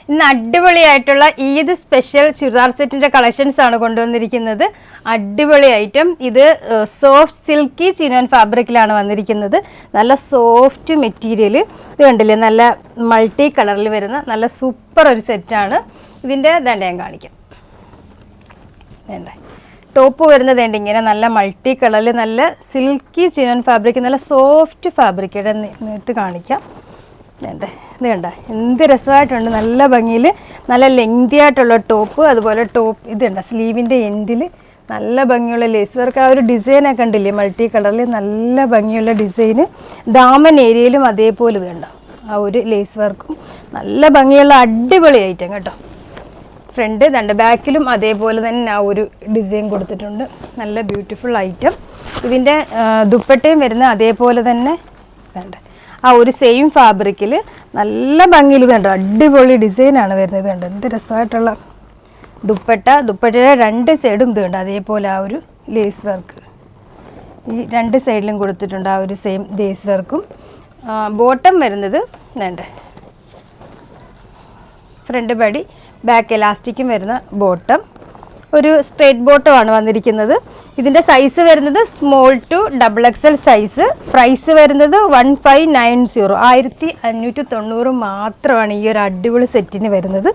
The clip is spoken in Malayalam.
ഇന്ന് അടിപൊളിയായിട്ടുള്ള ഈദ് സ്പെഷ്യൽ ചുരിദാർ സെറ്റിന്റെ കളക്ഷൻസ് ആണ് കൊണ്ടുവന്നിരിക്കുന്നത്. അടിപൊളി ഐറ്റം. ഇത് സോഫ്റ്റ് സിൽക്കി ചിനോൻ ഫാബ്രിക്കിലാണ് വന്നിരിക്കുന്നത്. നല്ല സോഫ്റ്റ് മെറ്റീരിയൽ. ഇത് കണ്ടില്ലേ, നല്ല മൾട്ടി കളറിൽ വരുന്ന നല്ല സൂപ്പർ ഒരു സെറ്റാണ്. ഇതിൻ്റെ ദണ്ട ഞാൻ കാണിക്കാം. വേണ്ട ടോപ്പ് വരുന്നത് ഉണ്ട് ഇങ്ങനെ നല്ല മൾട്ടി കളറിൽ നല്ല സിൽക്കി ചിനോൻ ഫാബ്രിക്, നല്ല സോഫ്റ്റ് ഫാബ്രിക്. നേരത്തെ കാണിക്കാം. വേണ്ട ഇത് കണ്ട എന്ത് രസമായിട്ടുണ്ട്, നല്ല ഭംഗിയിൽ നല്ല ലെങ്തി ആയിട്ടുള്ള ടോപ്പ്. അതുപോലെ ടോപ്പ് ഇത് കണ്ട സ്ലീവിൻ്റെ എൻഡിൽ നല്ല ഭംഗിയുള്ള ലേസ് വർക്ക്. ആ ഒരു ഡിസൈനൊക്കെ ഉണ്ടില്ലേ മൾട്ടി കളറിൽ, നല്ല ഭംഗിയുള്ള ഡിസൈന്. ദാമൻ ഏരിയയിലും അതേപോലെ ഇത് കണ്ട ആ ഒരു ലേസ് വർക്കും നല്ല ഭംഗിയുള്ള അടിപൊളി ഐറ്റം കേട്ടോ. ഫ്രണ്ട് ദണ്ട് ബാക്കിലും അതേപോലെ തന്നെ ആ ഒരു ഡിസൈൻ കൊടുത്തിട്ടുണ്ട്. നല്ല ബ്യൂട്ടിഫുൾ ഐറ്റം. ഇതിൻ്റെ ദുപ്പട്ടയും വരുന്ന അതേപോലെ തന്നെ വേണ്ട ആ ഒരു സെയിം ഫാബ്രിക്കിൽ നല്ല ഭംഗിയിൽ കണ്ടോ, അടിപൊളി ഡിസൈനാണ് വരുന്നത്. കണ്ടോ എന്ത് രസമായിട്ടുള്ള ദുപ്പട്ടയുടെ രണ്ട് സൈഡും ഇത് കണ്ടോ അതേപോലെ ആ ഒരു ലേസ് വർക്ക് ഈ രണ്ട് സൈഡിലും കൊടുത്തിട്ടുണ്ട്. ആ ഒരു സെയിം ലേസ് വർക്കും. ബോട്ടം വരുന്നത് വേണ്ട ഫ്രണ്ട് ബഡി ബാക്ക് എലാസ്റ്റിക്കും വരുന്ന ബോട്ടം. ഒരു സ്ട്രേറ്റ് ബോട്ടമാണ് വന്നിരിക്കുന്നത്. ഇതിൻ്റെ സൈസ് വരുന്നത് small to XXL size. Price വരുന്നത് 1590, 1590 മാത്രമാണ് ഈ ഒരു അടിപൊളി സെറ്റിന് വരുന്നത്.